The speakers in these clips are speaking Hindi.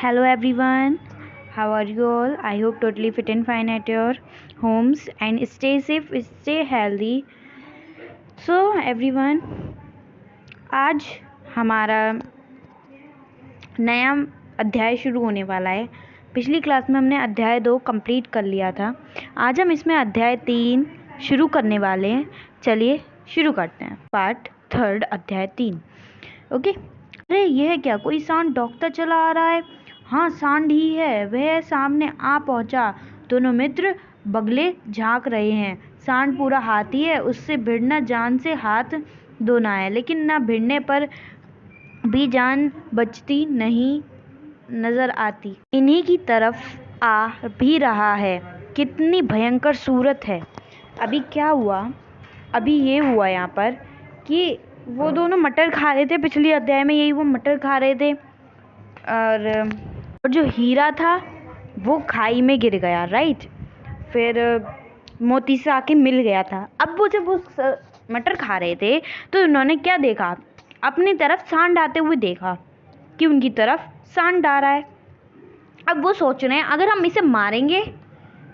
Hello everyone, how are you all? I hope totally fit and fine at your homes and stay safe, stay healthy. So everyone, आज हमारा नया अध्याय शुरू होने वाला है। पिछली क्लास में हमने अध्याय 2 कंप्लीट कर लिया था। आज हम इसमें अध्याय 3 शुरू करने वाले हैं। चलिए शुरू करते हैं। पार्ट 3 अध्याय 3। ओके। अरे यह क्या, कोई सांड डॉक्टर चला आ रहा है? हाँ, सांड ही है, वह सामने आ पहुंचा। दोनों मित्र बगले झांक रहे हैं। सांड पूरा हाथी है, उससे भिड़ना जान से हाथ धोना है, लेकिन न भिड़ने पर भी जान बचती नहीं नजर आती। इन्हीं की तरफ आ भी रहा है। कितनी भयंकर सूरत है। अभी क्या हुआ? अभी ये हुआ यहाँ पर कि वो दोनों मटर खा रहे थे। पिछली अध्याय में यही वो मटर खा रहे थे और जो हीरा था वो खाई में गिर गया, राइट। फिर मोती से आके मिल गया था। अब वो जब उस मटर खा रहे थे तो उन्होंने क्या देखा? अपनी तरफ सांड आते हुए देखा कि उनकी तरफ सांड आ रहा है। अब वो सोच रहे हैं अगर हम इसे मारेंगे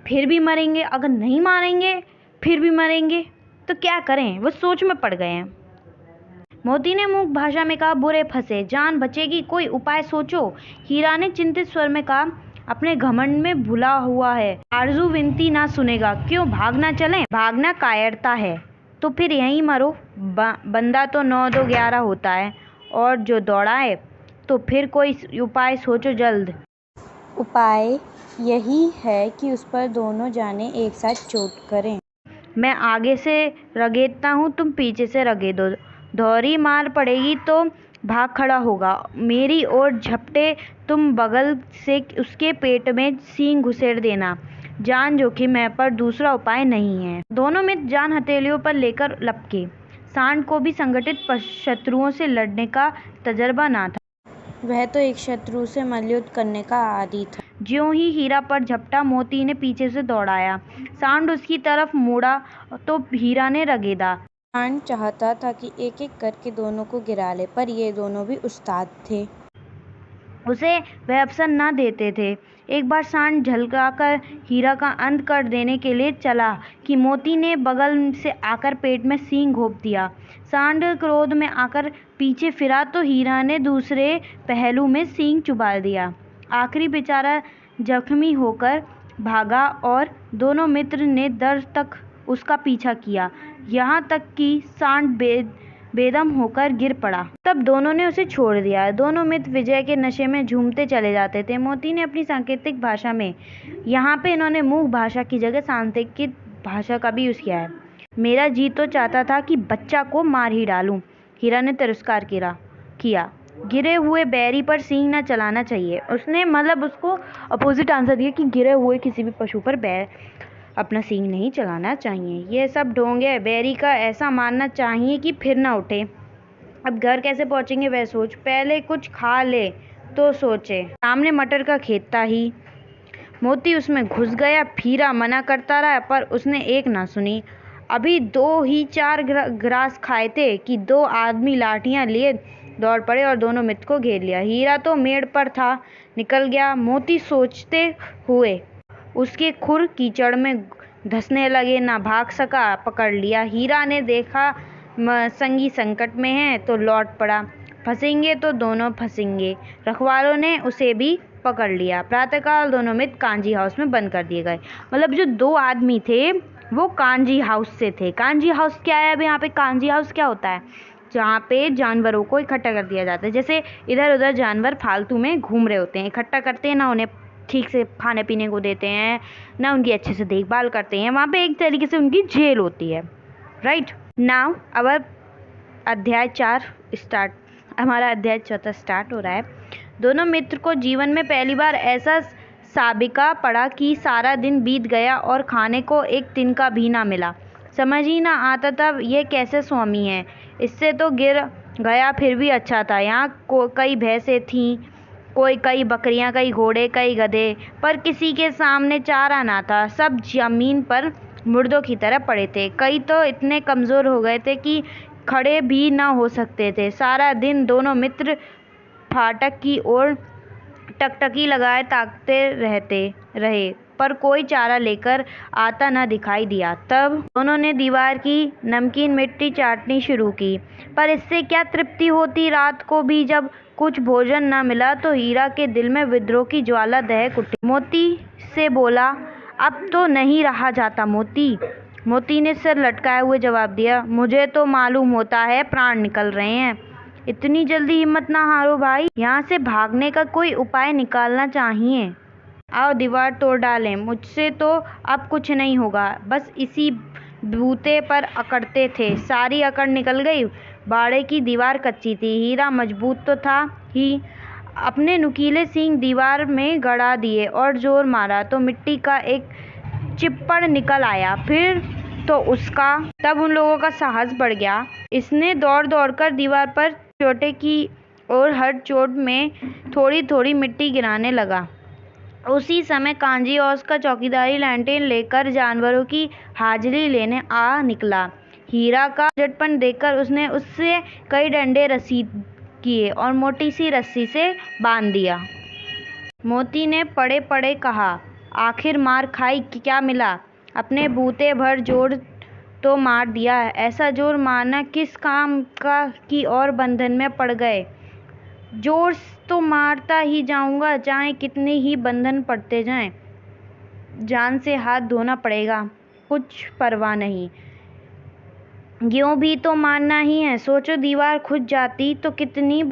फिर भी मरेंगे, अगर नहीं मारेंगे फिर भी मरेंगे, तो क्या करें? वो सोच में पड़ गए हैं। मोती ने मूक भाषा में कहा, बुरे फंसे, जान बचेगी, कोई उपाय सोचो। हीरा ने चिंतित स्वर में कहा, अपने घमंड में भुला हुआ है, आरजू विनती ना सुनेगा। क्यों भागना चलें? भागना कायरता है तो फिर यहीं मरो। बंदा तो 9 2 11 होता है, और जो दौड़ाए तो फिर कोई उपाय सोचो जल्द। उपाय यही है कि उस पर दोनों जाने एक साथ चोट करें। मैं आगे से रगेदता हूँ, तुम पीछे से रगेदो। दोहरी मार पड़ेगी तो भाग खड़ा होगा। मेरी ओर झपटे, तुम बगल से उसके पेट में सींग घुसेड़ देना। जान जोखिम है पर दूसरा उपाय नहीं है। दोनों मित्र जान हथेलियों पर लेकर लपके। सांड को भी संगठित शत्रुओं से लड़ने का तजर्बा ना था। वह तो एक शत्रु से मल्लयुद्ध करने का आदी था। ज्यों ही हीरा पर झपटा, मोती ने पीछे से दौड़ाया। सांड उसकी तरफ मुड़ा तो हीरा ने रगेदा। सांड चाहता था कि एक एक करके दोनों को गिरा ले, पर ये दोनों भी उस्ताद थे। उसे वह अवसर न देते थे। एक बार सांड झलकाकर हीरा का अंत कर देने के लिए चला कि मोती ने बगल से आकर पेट में सींग घोंप दिया। सांड क्रोध में आकर पीछे फिरा तो हीरा ने दूसरे पहलू में सींग चुभा दिया। आखिरी बेचारा जख्मी होकर भागा और दोनों मित्र ने दर्द तक उसका पीछा किया, यहाँ तक कि सांड बेदम होकर गिर पड़ा। तब दोनों ने उसे छोड़ दिया। दोनों मित्र विजय के नशे में झूमते चले जाते थे। मोती ने अपनी सांकेतिक भाषा में, यहाँ पे इन्होंने मूक भाषा की जगह सांकेतिक भाषा का भी यूज़ किया है, मेरा जी तो चाहता था कि बच्चा को मार ही डालूं। हीरा ने तिरस्कार किया। गिरे हुए बैरी पर सींग न चलाना चाहिए। उसने मतलब उसको अपोजिट आंसर दिया कि गिरे हुए किसी भी पशु पर अपना सींग नहीं चलाना चाहिए। ये सब ढोंग है। बैरी का ऐसा मारना चाहिए कि फिर ना उठे। अब घर कैसे पहुंचेंगे वह सोच, पहले कुछ खा ले तो सोचे। सामने मटर का खेत था ही। मोती उसमें घुस गया। हीरा मना करता रहा पर उसने एक ना सुनी। अभी 2 ही 4 ग्रास खाए थे कि 2 आदमी लाठियां लिए दौड़ पड़े और दोनों मित्र को घेर लिया। हीरा तो मेड़ पर था, निकल गया। मोती सोचते हुए उसके खुर कीचड़ में धंसने लगे, ना भाग सका, पकड़ लिया। हीरा ने देखा संगी संकट में है तो लौट पड़ा। फंसेंगे तो दोनों फंसेंगे। रखवालों ने उसे भी पकड़ लिया। प्रातःकाल दोनों मित्र कांजी हाउस में बंद कर दिए गए। मतलब जो 2 आदमी थे वो कांजी हाउस से थे। कांजी हाउस क्या है? अब यहाँ पे कांजी हाउस क्या होता है? जहाँ पे जानवरों को इकट्ठा कर दिया जाता है। जैसे इधर उधर जानवर फालतू में घूम रहे होते हैं, इकट्ठा करते हैं ना, उन्हें ठीक से खाने पीने को देते हैं ना, उनकी अच्छे से देखभाल करते हैं। वहाँ पे एक तरीके से उनकी जेल होती है, राइट। नाउ अब अध्याय 4 स्टार्ट। हमारा अध्याय 4 स्टार्ट हो रहा है। दोनों मित्र को जीवन में पहली बार ऐसा साबिका पड़ा कि सारा दिन बीत गया और खाने को एक तिनका भी ना मिला। समझ ही ना आता था ये कैसे स्वामी है। इससे तो गिर गया फिर भी अच्छा था। यहाँ कई भैंसें थीं, कई बकरियां, कई घोड़े, कई गधे, पर किसी के सामने चारा ना था। सब जमीन पर मुर्दों की तरह पड़े थे। कई तो इतने कमज़ोर हो गए थे कि खड़े भी ना हो सकते थे। सारा दिन दोनों मित्र फाटक की ओर टकटकी लगाए ताकते रहे पर कोई चारा लेकर आता न दिखाई दिया। तब दोनों ने दीवार की नमकीन मिट्टी चाटनी शुरू की, पर इससे क्या तृप्ति होती। रात को भी जब कुछ भोजन न मिला तो हीरा के दिल में विद्रोह की ज्वाला दहक उठी। मोती से बोला, अब तो नहीं रहा जाता मोती। मोती ने सिर लटकाए हुए जवाब दिया, मुझे तो मालूम होता है प्राण निकल रहे हैं। इतनी जल्दी हिम्मत ना हारो भाई, यहाँ से भागने का कोई उपाय निकालना चाहिए। आओ दीवार तोड़ डालें, मुझसे तो अब कुछ नहीं होगा। बस इसी बूते पर अकड़ते थे, सारी अकड़ निकल गई। बाड़े की दीवार कच्ची थी, हीरा मजबूत तो था ही। अपने नुकीले सींग दीवार में गड़ा दिए और जोर मारा तो मिट्टी का एक चिप्पड़ निकल आया। फिर तो उसका तब उन लोगों का साहस बढ़ गया। इसने दौड़ दौड़कर दीवार पर चोटे की और हर चोट में थोड़ी थोड़ी मिट्टी गिराने लगा। उसी समय कांजी और उसका चौकीदारी लैंटेन लेकर जानवरों की हाजिरी लेने आ निकला। हीरा का झटपन देखकर उसने उससे कई डंडे रस्सी किए और मोटी सी रस्सी से बांध दिया। मोती ने पड़े पड़े कहा, आखिर मार खाई कि क्या मिला? अपने बूते भर जोर तो मार दिया, ऐसा जोर मारना किस काम का कि और बंधन में पड़ गए। जोर तो मारता ही जाऊंगा, चाहे कितने ही बंधन पड़ते जाएं। जान से हाथ धोना पड़ेगा, कुछ परवाह नहीं। यूं भी तो मारना ही है। सोचो दीवार खुद जाती तो कितनी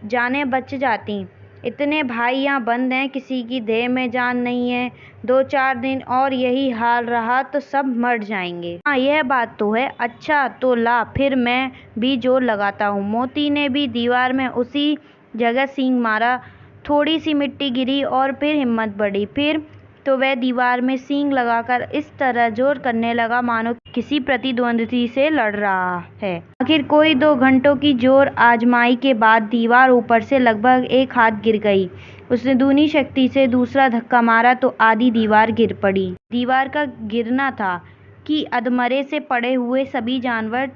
जानें बच जाती। इतने भाई यहाँ बंद हैं, किसी की देह में जान नहीं है। 2-4 दिन और यही हाल रहा तो सब मर जाएंगे। हाँ यह बात तो है। अच्छा तो ला, फिर मैं भी जोर लगाता हूँ। मोती ने भी दीवार में उसी जगह सींग मारा। थोड़ी सी मिट्टी गिरी और फिर हिम्मत बढ़ी। फिर तो वह दीवार में सींग लगाकर इस तरह जोर करने लगा मानो किसी प्रतिद्वंदी से लड़ रहा है। आखिर कोई 2 घंटों की जोर आजमाई के बाद दीवार ऊपर से लगभग 1 हाथ गिर गई। उसने दूनी शक्ति से दूसरा धक्का मारा तो आधी दीवार गिर पड़ी। दीवार का गिरना था कि अधमरे से पड़े हुए सभी जानवर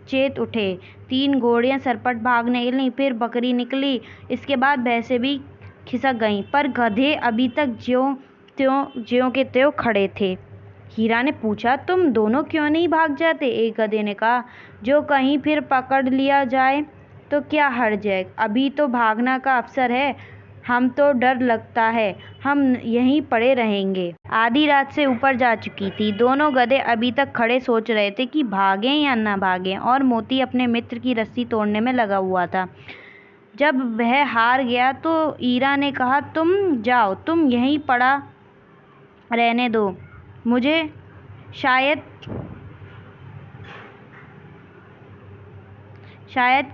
चेत उठे। 3 घोड़ियां सरपट भागने निकली, फिर बकरी निकली, इसके बाद भैंसें भी खिसक गईं, पर गधे अभी तक ज्यों के त्यों खड़े थे। हीरा ने पूछा, तुम दोनों क्यों नहीं भाग जाते? एक गधे ने कहा, जो कहीं फिर पकड़ लिया जाए तो क्या हर्ज है, अभी तो भागना का अवसर है। हम तो डर लगता है, हम यहीं पड़े रहेंगे। आधी रात से ऊपर जा चुकी थी। दोनों गधे अभी तक खड़े सोच रहे थे कि भागें या न भागें, और मोती अपने मित्र की रस्सी तोड़ने में लगा हुआ था। जब वह हार गया तो हीरा ने कहा, तुम जाओ, तुम यहीं पड़ा रहने दो, मुझे शायद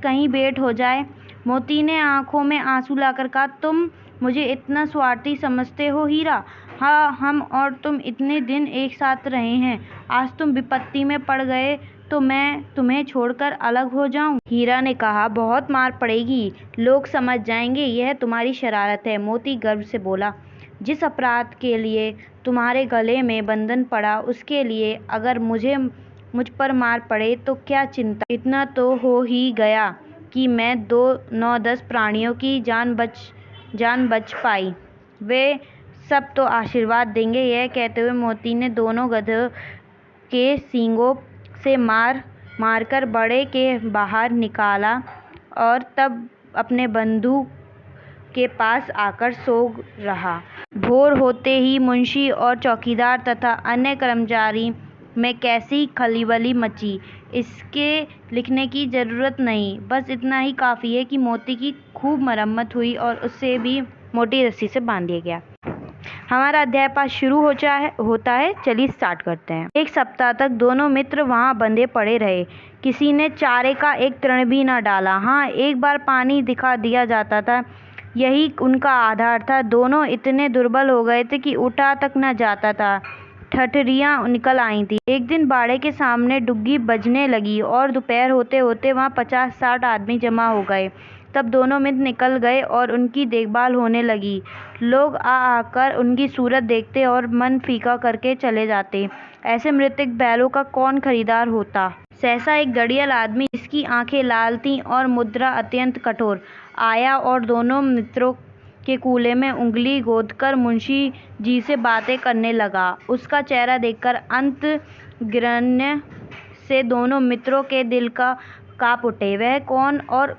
कहीं भेंट हो जाए। मोती ने आंखों में आंसू लाकर कहा, तुम मुझे इतना स्वार्थी समझते हो हीरा? हाँ, हम और तुम इतने दिन एक साथ रहे हैं, आज तुम विपत्ति में पड़ गए तो मैं तुम्हें छोड़कर अलग हो जाऊं? हीरा ने कहा, बहुत मार पड़ेगी, लोग समझ जाएंगे यह तुम्हारी शरारत है। मोती गर्व से बोला, जिस अपराध के लिए तुम्हारे गले में बंधन पड़ा उसके लिए अगर मुझ पर मार पड़े तो क्या चिंता। इतना तो हो ही गया कि मैं 9-10 प्राणियों की जान बच पाई, वे सब तो आशीर्वाद देंगे। यह कहते हुए मोती ने दोनों गधों के सींगों से मारकर बड़े के बाहर निकाला और तब अपने बंधु के पास आकर सो रहा। भोर होते ही मुंशी और चौकीदार तथा अन्य कर्मचारी में कैसी खलबली मची, इसके लिखने की जरूरत नहीं। बस इतना ही काफ़ी है कि मोती की खूब मरम्मत हुई और उसे भी मोटी रस्सी से बांध दिया गया। हमारा अध्याय 5 शुरू होता है। चलिए स्टार्ट करते हैं। 1 सप्ताह तक दोनों मित्र वहां बंधे पड़े रहे। किसी ने चारे का एक तृण भी न डाला। हाँ, एक बार पानी दिखा दिया जाता था, यही उनका आधार था। दोनों इतने दुर्बल हो गए थे कि उठा तक न जाता था, ठठरियाँ निकल आई थी। एक दिन बाड़े के सामने डुग्गी बजने लगी और दोपहर होते होते वहाँ 50-60 आदमी जमा हो गए। तब दोनों मित्र निकल गए और उनकी देखभाल होने लगी। लोग आकर उनकी सूरत देखते और मन फीका करके चले जाते। ऐसे मृतक बैलों का कौन खरीदार होता। सहसा एक गड़ियल आदमी, जिसकी आंखें लाल थीं और मुद्रा अत्यंत कठोर, आया और दोनों मित्रों के कूले में उंगली गोदकर मुंशी जी से बातें करने लगा। उसका चेहरा देखकर अंत गिरने से दोनों मित्रों के दिल का काँप उठे। वह कौन और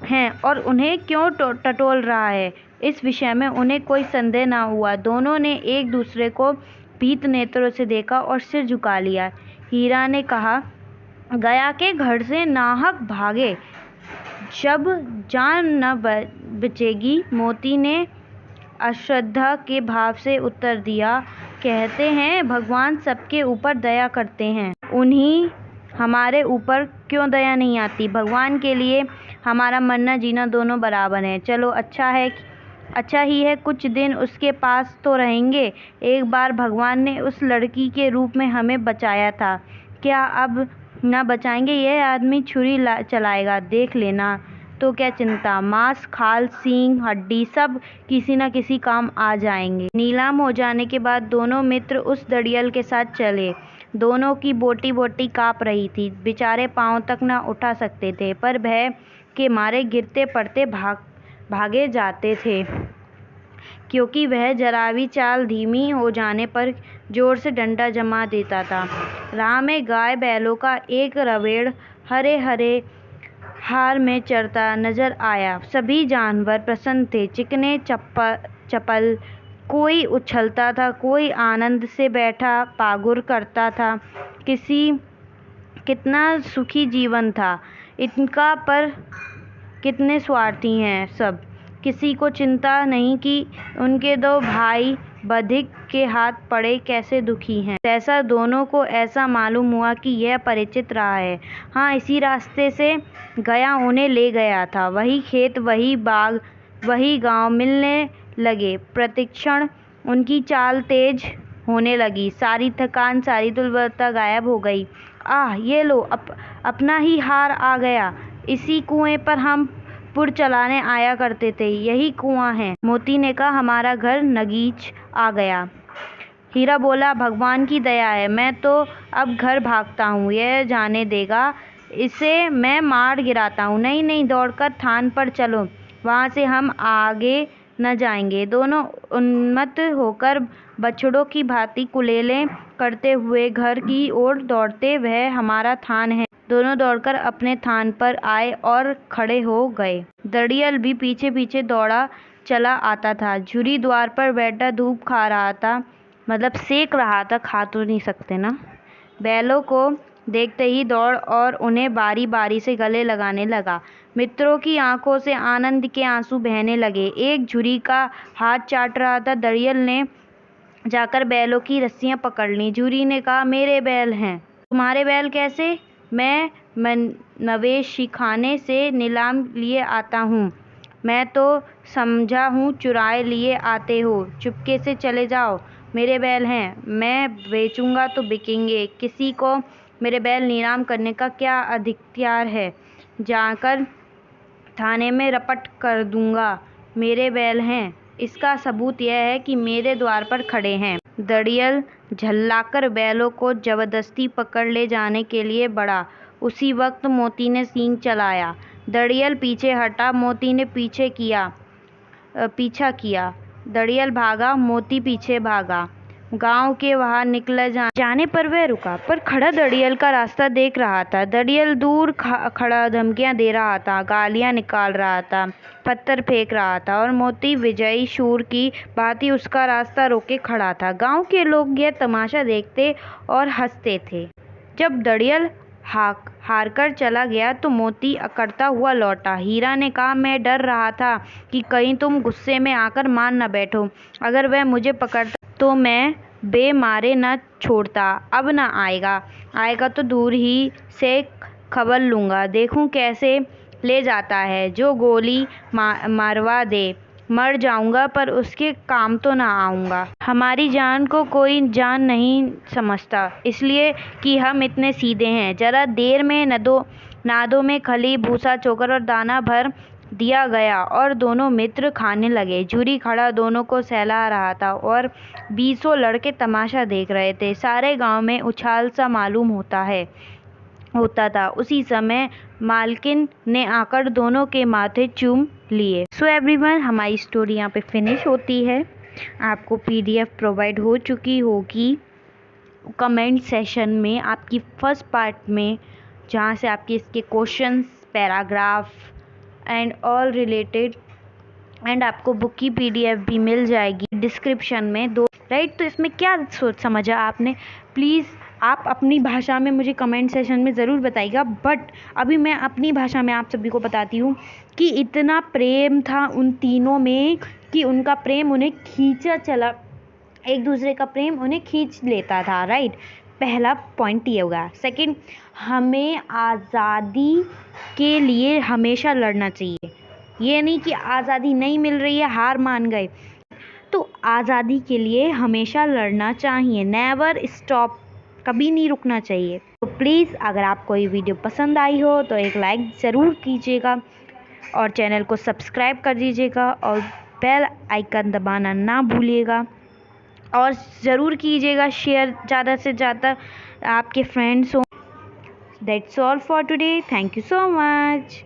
हैं और उन्हें क्यों टटोल रहा है, इस विषय में उन्हें कोई संदेह न हुआ। दोनों ने एक दूसरे को भीत नेत्रों से देखा और सिर झुका लिया। हीरा ने कहा, गया के घर से नाहक भागे, जब जान न बचेगी। मोती ने अश्रद्धा के भाव से उत्तर दिया, कहते हैं भगवान सबके ऊपर दया करते हैं, उन्हीं हमारे ऊपर क्यों दया नहीं आती। भगवान के लिए हमारा मरना जीना दोनों बराबर हैं। चलो अच्छा ही है, कुछ दिन उसके पास तो रहेंगे। एक बार भगवान ने उस लड़की के रूप में हमें बचाया था, क्या अब न बचाएंगे। यह आदमी छुरी चलाएगा, देख लेना। तो क्या चिंता, मांस खाल सींग हड्डी सब किसी न किसी काम आ जाएंगे। नीलाम हो जाने के बाद दोनों मित्र उस दड़ियल के साथ चले। दोनों की बोटी बोटी काँप रही थी, बेचारे पाँव तक न उठा सकते थे, पर भय के मारे गिरते पड़ते भागे जाते थे, क्योंकि वह जरा भी चाल धीमी हो जाने पर जोर से डंडा जमा देता था। राह में गाय बैलों का एक रवेड़ हरे हरे हार में चरता नजर आया। सभी जानवर प्रसन्न थे, चिकने चपल, कोई उछलता था, कोई आनंद से बैठा पागुर करता था। कितना सुखी जीवन था इनका, पर कितने स्वार्थी हैं सब। किसी को चिंता नहीं कि उनके दो भाई बधिक के हाथ पड़े कैसे दुखी हैं। ऐसा दोनों को ऐसा मालूम हुआ कि यह परिचित रहा है। हाँ, इसी रास्ते से गया उन्हें ले गया था। वही खेत, वही बाग, वही गांव मिलने लगे। प्रतिक्षण उनकी चाल तेज होने लगी, सारी थकान, सारी दुर्बलता गायब हो गई। आह, ये लो, अपना ही हार आ गया। इसी कुएं पर हम पुर चलाने आया करते थे, यही कुआं है। मोती ने कहा, हमारा घर नगीच आ गया। हीरा बोला, भगवान की दया है, मैं तो अब घर भागता हूँ, यह जाने देगा, इसे मैं मार गिराता हूँ। नहीं, दौड़कर थान पर चलो, वहाँ से हम आगे न जाएंगे। दोनों उन्मत्त होकर बछड़ों की भांति कुलेलें करते हुए घर की ओर दौड़ते, वह हमारा थान है। दोनों दौड़कर अपने थान पर आए और खड़े हो गए। दड़ियल भी पीछे पीछे दौड़ा चला आता था। झुरी द्वार पर बैठा धूप खा रहा था, मतलब सेक रहा था, खा तो नहीं सकते ना। बैलों को देखते ही दौड़ और उन्हें बारी बारी से गले लगाने लगा। मित्रों की आंखों से आनंद के आंसू बहने लगे। एक झुरी का हाथ चाट रहा था। दड़ियल ने जाकर बैलों की रस्सियां पकड़ ली। झुरी ने कहा, मेरे बैल हैं। तुम्हारे बैल कैसे? मैं मवेशीखाने से नीलाम लिए आता हूँ। मैं तो समझा हूँ चुराए लिए आते हो। चुपके से चले जाओ, मेरे बैल हैं, मैं बेचूंगा तो बिकेंगे। किसी को मेरे बैल नीलाम करने का क्या अधिकार है? जाकर थाने में रपट कर दूंगा। मेरे बैल हैं, इसका सबूत यह है कि मेरे द्वार पर खड़े हैं। दड़ियल झल्लाकर बैलों को जबरदस्ती पकड़ ले जाने के लिए बढ़ा। उसी वक्त मोती ने सींग चलाया। दड़ियल पीछे हटा, मोती ने पीछा किया। दड़ियल भागा, मोती पीछे भागा। गांव के बाहर निकल जाने पर वह रुका, पर खड़ा दड़ियल का रास्ता देख रहा था। दड़ियल दूर खड़ा धमकियां दे रहा था, गालियां निकाल रहा था, पत्थर फेंक रहा था, और मोती विजयी शूर की भांति उसका रास्ता रोके खड़ा था। गांव के लोग यह तमाशा देखते और हंसते थे। जब दड़ियल हारकर चला गया तो मोती अकड़ता हुआ लौटा। हीरा ने कहा, मैं डर रहा था कि कहीं तुम गुस्से में आकर मान न बैठो। अगर वह मुझे पकड़ता तो मैं बेमारे न छोड़ता। अब न आएगा तो दूर ही से खबर लूँगा, देखूँ कैसे ले जाता है। जो गोली मारवा दे, मर जाऊंगा, पर उसके काम तो ना आऊँगा। हमारी जान को कोई जान नहीं समझता, इसलिए कि हम इतने सीधे हैं। जरा देर में नादों में खली, भूसा, चोकर और दाना भर दिया गया और दोनों मित्र खाने लगे। झुरी खड़ा दोनों को सहला रहा था और 20 लड़के तमाशा देख रहे थे। सारे गांव में उछाल सा मालूम होता था। उसी समय मालकिन ने आकर दोनों के माथे चूम लिए। सो एवरीवन, हमारी स्टोरी यहाँ पे फिनिश होती है। आपको PDF प्रोवाइड हो चुकी होगी कमेंट सेशन में, आपकी फर्स्ट पार्ट में, जहाँ से आपके इसके questions, paragraph and all related, and आपको बुक की PDF भी मिल जाएगी डिस्क्रिप्शन में दो, राइट। तो इसमें क्या सोच समझा आपने, प्लीज़ आप अपनी भाषा में मुझे कमेंट सेशन में ज़रूर बताइएगा। बट अभी मैं अपनी भाषा में आप सभी को बताती हूँ कि इतना प्रेम था उन तीनों में कि उनका प्रेम उन्हें खींचा चला, एक दूसरे का प्रेम उन्हें खींच लेता था, राइट। पहला पॉइंट ये होगा। सेकंड, हमें आज़ादी के लिए हमेशा लड़ना चाहिए। ये नहीं कि आज़ादी नहीं मिल रही है, हार मान गए, तो आज़ादी के लिए हमेशा लड़ना चाहिए, नेवर स्टॉप, कभी नहीं रुकना चाहिए। तो प्लीज़ अगर आपको ये वीडियो पसंद आई हो तो एक लाइक ज़रूर कीजिएगा और चैनल को सब्सक्राइब कर दीजिएगा और बेल आइकन दबाना ना भूलिएगा, और ज़रूर कीजिएगा शेयर ज़्यादा से ज़्यादा आपके फ्रेंड्स हो। That's all for today, thank you so much.